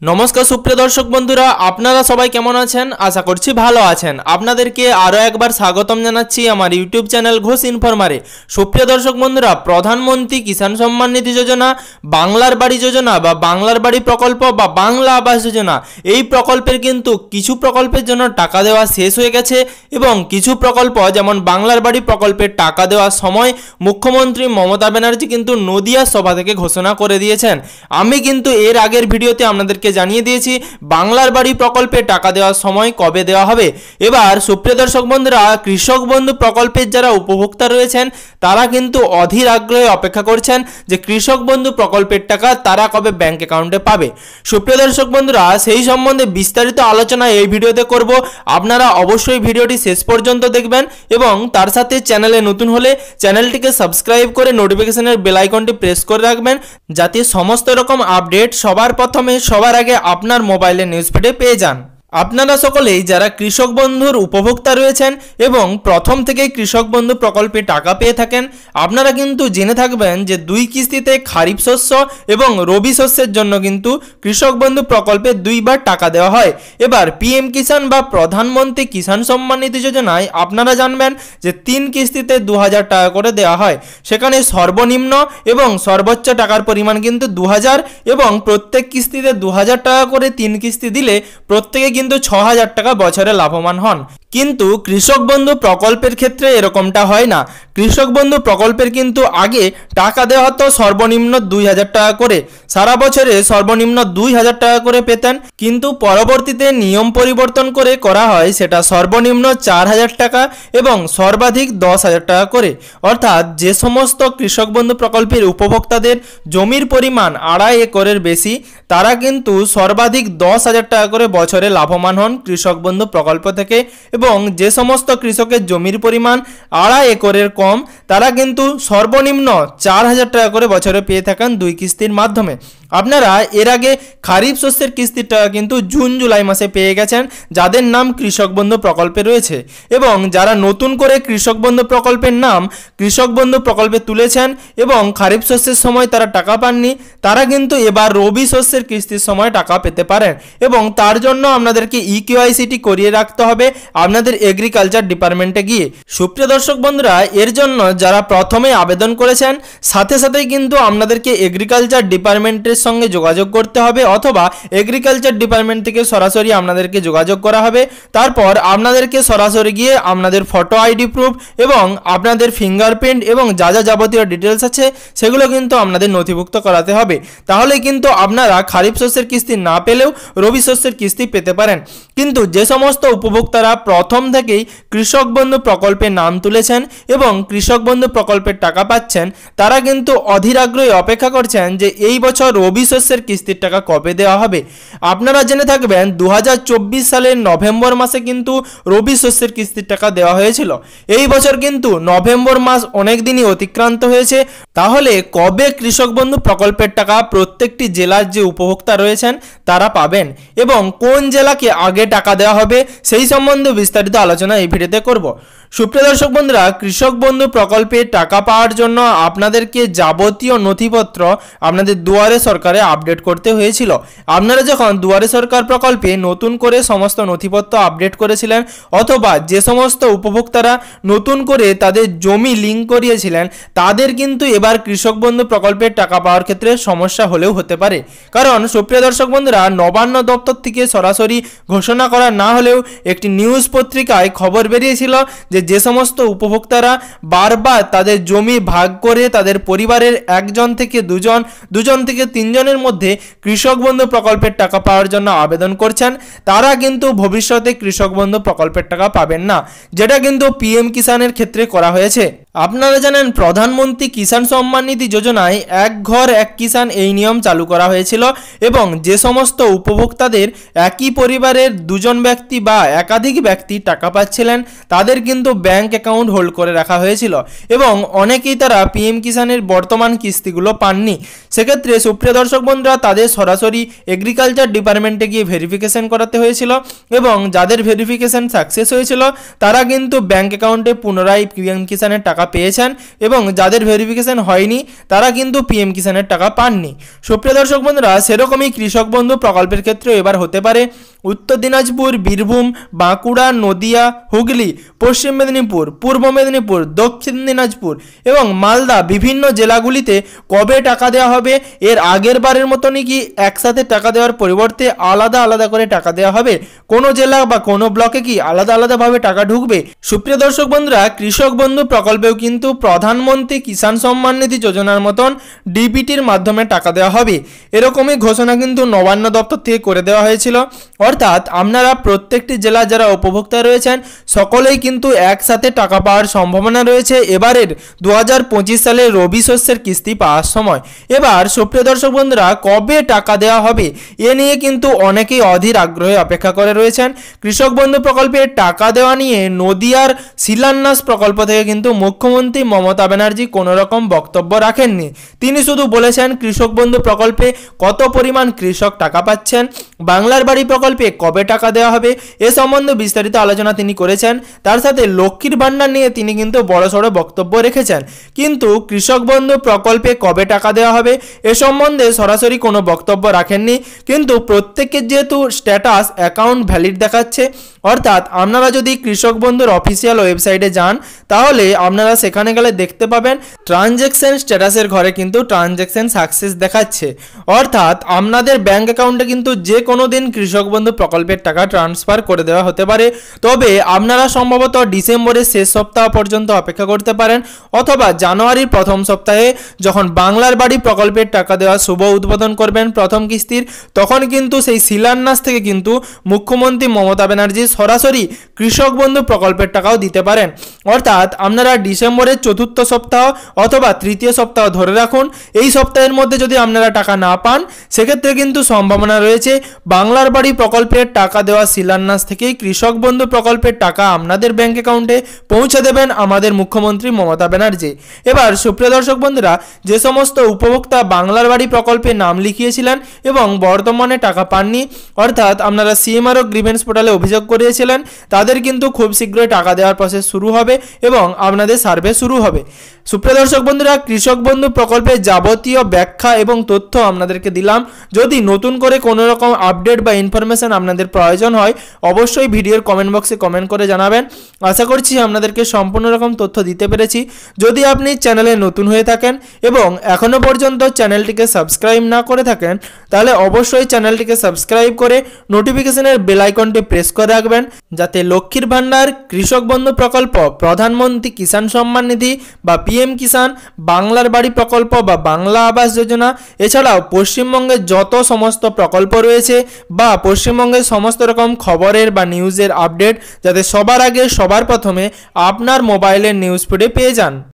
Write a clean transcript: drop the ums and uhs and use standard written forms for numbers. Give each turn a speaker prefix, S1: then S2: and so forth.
S1: नमस्कार सुप्रिय दर्शक बंधुरा आपनारा सबाई केमन आछेन आशा करछि भालो आछेन। आपनादेरके आरो एकबार स्वागतम जानाच्छि आमार यूट्यूब चैनल घोष इनफरमारे। सुप्रिय दर्शक बंधुरा प्रधानमंत्री किसान सम्मान निधि योजना, बांगलार बाड़ी योजना बा बांगलार बाड़ी प्रकल्प बा बांगला आवास योजना এই প্রকল্পের কিন্তু কিছু প্রকল্পের জন্য টাকা দেওয়া শেষ হয়ে গেছে এবং কিছু প্রকল্প যেমন বাংলার বাড়ি প্রকল্পের টাকা দেওয়ার সময় মুখ্যমন্ত্রী মমতা ব্যানার্জি কিন্তু নদিয়া সভা থেকে ঘোষণা করে দিয়েছেন। আমি কিন্তু এর আগের ভিডিওতে আপনাদেরকে জানিয়ে দিয়েছি বাংলার বাড়ি প্রকল্পে টাকা দেওয়ার সময় কবে দেওয়া হবে। এবার সুপ্রিয় দর্শক বন্ধুরা কৃষক বন্ধু প্রকল্পের যারা উপভোক্তা রয়েছেন তারা কিন্তু অধীর আগ্রহে অপেক্ষা করছেন যে কৃষক বন্ধু প্রকল্পের টাকা তারা কবে ব্যাংক অ্যাকাউন্টে পাবে। সুপ্রিয় দর্শক বন্ধুরা সেই সম্বন্ধে বিস্তারিত আলোচনা এই ভিডিওতে করব। আপনারা অবশ্যই ভিডিওটি শেষ পর্যন্ত দেখবেন এবং তার সাথে চ্যানেলে নতুন হলে চ্যানেলটিকে সাবস্ক্রাইব করে নোটিফিকেশনের বেল আইকনটি প্রেস করে রাখবেন যাতে সমস্ত রকম আপডেট সবার প্রথমে সবার আগে আপনার মোবাইলে নিউজ ফিডে পেয়ে যান। আপনারা সকলেই যারা কৃষক বন্ধুর উপভোক্তা রয়েছেন এবং প্রথম থেকেই কৃষক বন্ধু প্রকল্পে টাকা পেয়ে থাকেন আপনারা কিন্তু জেনে থাকবেন যে দুই কিস্তিতে খারিফ শস্য এবং রবি শস্যের জন্য কিন্তু কৃষক বন্ধু প্রকল্পে দুইবার টাকা দেওয়া হয়। এবার পিএম কিষাণ বা প্রধানমন্ত্রী কিষাণ সম্মান নিধি যোজনায় আপনারা জানবেন যে 3 কিস্তিতে 2000 টাকা করে দেওয়া হয়। সেখানে সর্বনিম্ন এবং সর্বোচ্চ টাকার পরিমাণ কিন্তু 2000 এবং প্রত্যেক কিস্তিতে 2000 টাকা করে 3 কিস্তি দিলে প্রত্যেকে কিন্তু 6000 টাকা বছরে লাভবান হন। কিন্তু কৃষক বন্ধু প্রকল্পের ক্ষেত্রে এরকমটা হয় না। কৃষক বন্ধু প্রকল্পের কিন্তু আগে টাকা দেওয়া হতো সর্বনিম্ন 2000 টাকা করে, সারা বছরে সর্বনিম্ন 2000 টাকা করে পেতেন। কিন্তু পরবর্তীতে নিয়ম পরিবর্তন করে করা হয় সেটা সর্বনিম্ন 4000 টাকা এবং সর্বাধিক 10000 টাকা করে। অর্থাৎ যে সমস্ত কৃষক বন্ধু প্রকল্পের উপভোক্তাদের জমির পরিমাণ 2.5 একরের বেশি তারা কিন্তু সর্বাধিক 10000 টাকা করে বছরে লাভবান হন কৃষক বন্ধু প্রকল্প থেকে এবং যে সমস্ত কৃষকের জমির পরিমাণ 2.5 একরের কম তারা কিন্তু সর্বনিম্ন 4000 টাকা করে বছরে পেয়ে থাকেন 2 কিস্তির মাধ্যমে। আপনারা এর আগে খারিফ শস্যের কিস্তির টাকা কিন্তু জুন জুলাই মাসে পেয়ে গেছেন যাদের নাম কৃষক বন্ধু প্রকল্পে রয়েছে এবং যারা নতুন করে কৃষক বন্ধু প্রকল্পের নাম কৃষক বন্ধু প্রকল্পে তুলেছেন এবং খারিফ শস্যের সময় তারা টাকা পাননি তারা কিন্তু এবার রবি শস্যের কিস্তির সময় টাকা পেতে পারেন এবং তার জন্য আপনাদেরকে ইকেওয়াইসিটি করিয়ে রাখতে হবে আপনাদের এগ্রিকালচার ডিপার্টমেন্টে গিয়ে। সুপ্রিয় দর্শক বন্ধুরা এর জন্য যারা প্রথমে আবেদন করেছেন সাথে সাথেই কিন্তু আপনাদেরকে এগ্রিকালচার ডিপার্টমেন্টের সঙ্গে যোগাযোগ করতে হবে অথবা এগ্রিকালচার ডিপার্টমেন্ট থেকে সরাসরি আপনাদেরকে যোগাযোগ করা হবে। তারপর আপনাদেরকে সরাসরি গিয়ে আপনাদের ফটো আইডি প্রুফ এবং আপনাদের ফিঙ্গারপ্রিন্ট এবং যা যা যাবতীয় ডিটেলস আছে সেগুলো কিন্তু আপনাদের নথিভুক্ত করাতে হবে। তাহলে কিন্তু আপনারা খারিফ শস্যের কিস্তি না পেলেও রবি শস্যের কিস্তি পেতে পারেন। কিন্তু যে সমস্ত উপভোক্তারা প্রথম থেকেই কৃষক বন্ধু প্রকল্পে নাম তুলেছেন এবং কৃষক বন্ধু প্রকল্পের টাকা পাচ্ছেন তারা কিন্তু অধীর আগ্রহে অপেক্ষা করছেন যে এই বছর রবি শস্যের কিস্তির টাকা কবে দেওয়া হবে। আপনারা জেনে থাকবেন 2024 সালের নভেম্বর মাসে কিন্তু রবি শস্যের কিস্তির টাকা দেওয়া হয়েছিল। এই বছর কিন্তু নভেম্বর মাস অনেক দিনই অতিক্রান্ত হয়েছে। তাহলে কবে কৃষক বন্ধু প্রকল্পের টাকা প্রত্যেকটি জেলার যে উপভোক্তা রয়েছেন তারা পাবেন এবং কোন জেলাকে আগে টাকা দেওয়া হবে সেই সম্বন্ধে বিস্তারিত আলোচনা এই ভিডিওতে করব। সুপ্রিয় দর্শক বন্ধুরা কৃষক বন্ধু প্রকল্পে টাকা পাওয়ার জন্য আপনাদেরকে যাবতীয় নথিপত্র আপনাদের দুয়ারে সরকারে আপডেট করতে হয়েছিল। আপনারা যখন দুয়ারে সরকার প্রকল্পে নতুন করে সমস্ত নথিপত্র আপডেট করেছিলেন অথবা যে সমস্ত উপভোক্তারা নতুন করে তাদের জমি লিঙ্ক করিয়েছিলেন তাদের কিন্তু এবার কৃষক বন্ধু প্রকল্পের টাকা পাওয়ার ক্ষেত্রে সমস্যা হলেও হতে পারে। কারণ সুপ্রিয় দর্শক বন্ধুরা নবান্ন দপ্তর থেকে সরাসরি ঘোষণা করা না হলেও একটি নিউজ পত্রিকায় খবর বেরিয়েছিল যে সমস্ত উপভোক্তারা বারবার তাদের জমি ভাগ করে তাদের পরিবারের একজন থেকে দুজন থেকে তিনজনের মধ্যে কৃষক বন্ধু প্রকল্পের টাকা পাওয়ার জন্য আবেদন করছেন তারা কিন্তু ভবিষ্যতে কৃষক বন্ধু প্রকল্পের টাকা পাবেন না, যেটা কিন্তু পিএম কিষাণের ক্ষেত্রে করা হয়েছে। আপনারা জানেন প্রধানমন্ত্রী কিষাণ সম্মান নিধি যোজনায় এক ঘর এক কিষাণ এই নিয়ম চালু করা হয়েছিল এবং যে সমস্ত উপভোক্তাদের একই পরিবারের দুজন ব্যক্তি বা একাধিক ব্যক্তি টাকা পাচ্ছিলেন তাদের কিন্তু কিন্তু ব্যাংক অ্যাকাউন্ট হোল্ড করে রাখা হয়েছিল এবং অনেকেই তারা পিএম কিষানের বর্তমান কিস্তিগুলো পাননি। সেক্ষেত্রে সুপ্রিয় দর্শক বন্ধুরা তাদের সরাসরি এগ্রিকালচার ডিপার্টমেন্টে গিয়ে ভেরিফিকেশন করাতে হয়েছিল এবং যাদের ভেরিফিকেশন সাকসেস হয়েছিল তারা কিন্তু ব্যাংক অ্যাকাউন্টে পুনরায় পিএম কিষানের টাকা পেয়েছেন এবং যাদের ভেরিফিকেশন হয়নি তারা কিন্তু পিএম কিষানের টাকা পাননি। সুপ্রিয় দর্শক বন্ধুরা সেরকমই কৃষক বন্ধু প্রকল্পের ক্ষেত্রে এবার হতে পারে উত্তর দিনাজপুর, বীরভূম, বাঁকুড়া, নদিয়া, হুগলি, পশ্চিম মেদিনীপুর, পূর্ব মেদিনীপুর, দক্ষিণ দিনাজপুর এবং মালদা বিভিন্ন জেলাগুলিতে কবে টাকা দেওয়া হবে, এর আগের বারের মতনই কি একসাথে টাকা দেওয়ার পরিবর্তে আলাদা আলাদা করে টাকা দেওয়া হবে, কোনো জেলা বা কোনো ব্লকে কি আলাদা আলাদাভাবে টাকা ঢুকবে। সুপ্রিয় দর্শক বন্ধুরা কৃষক বন্ধু প্রকল্পেও কিন্তু প্রধানমন্ত্রী কিষাণ সম্মান নিধি যোজনার মতন ডিবিটির মাধ্যমে টাকা দেওয়া হবে, এরকমই ঘোষণা কিন্তু নবান্ন দপ্তর থেকে করে দেওয়া হয়েছিল। অর্থাৎ আপনারা প্রত্যেকটি জেলা যারা উপভোক্তা রয়েছেন সকলেই কিন্তু একসাথে টাকা পাওয়ার সম্ভাবনা রয়েছে এবারের 2025 সালের রবি শস্যের কিস্তি পাওয়ার সময়। এবার সুপ্রিয় দর্শক বন্ধুরা কবে টাকা দেওয়া হবে এ নিয়ে কিন্তু অনেকেই অধীর আগ্রহে অপেক্ষা করে রয়েছেন। কৃষক বন্ধু প্রকল্পে টাকা দেওয়া নিয়ে নদিয়ার শিলান্যাস প্রকল্প থেকে কিন্তু মুখ্যমন্ত্রী মমতা ব্যানার্জি কোনো রকম বক্তব্য রাখেননি। তিনি শুধু বলেছেন কৃষক বন্ধু প্রকল্পে কত পরিমাণ কৃষক টাকা পাচ্ছেন, বাংলার বাড়ি প্রকল্পে কবে টাকা দেওয়া হবে এ সম্বন্ধে বিস্তারিত আলোচনা তিনি করেছেন। তার সাথে লক্ষ্মীর ভান্ডার নিয়ে তিনি কিন্তু বড়সড় বক্তব্য রেখেছেন, কিন্তু কৃষক বন্ধু প্রকল্পে কবে টাকা দেওয়া হবে এ সম্বন্ধে সরাসরি কোনো বক্তব্য রাখেননি। কিন্তু প্রত্যেকের যেহেতু স্ট্যাটাস অ্যাকাউন্ট ভ্যালিড দেখাচ্ছে, অর্থাৎ আপনারা যদি কৃষক বন্ধুর অফিসিয়াল ওয়েবসাইটে যান তাহলে আপনারা সেখানে গেলে দেখতে পাবেন ট্রানজ্যাকশন স্ট্যাটাসের ঘরে কিন্তু ট্রানজ্যাকশন সাকসেস দেখাচ্ছে, অর্থাৎ আপনাদের ব্যাংক অ্যাকাউন্টে কিন্তু যে কোনো দিন কৃষক বন্ধু প্রকল্পের টাকা ট্রান্সফার করে দেওয়া হতে পারে। তবে আপনারা সম্ভবত ডিসেম্বরের শেষ সপ্তাহ পর্যন্ত অপেক্ষা করতে পারেন অথবা জানুয়ারির প্রথম সপ্তাহে যখন বাংলার বাড়ি প্রকল্পের টাকা দেওয়া শুভ উদ্বোধন করবেন প্রথম কিস্তির, তখন কিন্তু সেই শিলান্যাস থেকে কিন্তু মুখ্যমন্ত্রী মমতা ব্যানার্জি সরাসরি কৃষক বন্ধু প্রকল্পের টাকাও দিতে পারেন। অর্থাৎ আপনারা ডিসেম্বরের চতুর্থ সপ্তাহ অথবা তৃতীয় সপ্তাহ ধরে রাখুন, এই সপ্তাহের মধ্যে যদি আপনারা টাকা না পান সেক্ষেত্রে কিন্তু সম্ভাবনা রয়েছে বাংলার বাড়ি প্রকল্পের টাকা দেওয়া শিলান্যাস থেকেই কৃষক বন্ধু প্রকল্পের টাকা আপনাদের ব্যাংক অ্যাকাউন্টে পৌঁছে দেবেন আমাদের মুখ্যমন্ত্রী মমতা ব্যানার্জি। এবার সুপ্রিয় দর্শক বন্ধুরা যে সমস্ত উপভোক্তা বাংলার বাড়ি প্রকল্পে নাম লিখিয়েছিলেন এবং বর্তমানে টাকা পাননি, অর্থাৎ আপনারা সিএমআরও গ্রিভেন্স পোর্টালে অভিযোগ করিয়েছিলেন, তাদের কিন্তু খুব শীঘ্রই টাকা দেওয়ার প্রসেস শুরু হবে এবং আপনাদের সার্ভে শুরু হবে। সুপ্রিয় দর্শক বন্ধুরা কৃষক বন্ধু প্রকল্পের যাবতীয় ব্যাখ্যা এবং তথ্য আপনাদেরকে দিলাম। যদি নতুন করে কোনো রকম আপডেট বা ইনফরমেশন আপনাদের প্রয়োজন হয় অবশ্যই ভিডিওর কমেন্ট বক্সে কমেন্ট করে জানাবেন। আশা করছি আপনাদেরকে সম্পূর্ণ রকম তথ্য দিতে পেরেছি। যদি আপনি চ্যানেলে নতুন হয়ে থাকেন এবং এখনও পর্যন্ত চ্যানেলটিকে সাবস্ক্রাইব না করে থাকেন তাহলে অবশ্যই চ্যানেলটিকে সাবস্ক্রাইব করে নোটিফিকেশনের বেল আইকনটি প্রেস করে রাখবেন, যাতে লক্ষ্মীর ভান্ডার, কৃষক বন্ধু প্রকল্প, প্রধানমন্ত্রী কিষাণ সম্মান নিধি বা পিএম কিষাণ, বাংলার বাড়ি প্রকল্প বা বাংলা আবাস যোজনা এছাড়াও পশ্চিমবঙ্গের যত সমস্ত প্রকল্প রয়েছে বা পশ্চিমবঙ্গের সমস্ত রকম খবরের বা নিউজের আপডেট যাতে সবার আগে সবার প্রথমে আপনার মোবাইলের নিউজ ফিডে পেয়ে যান।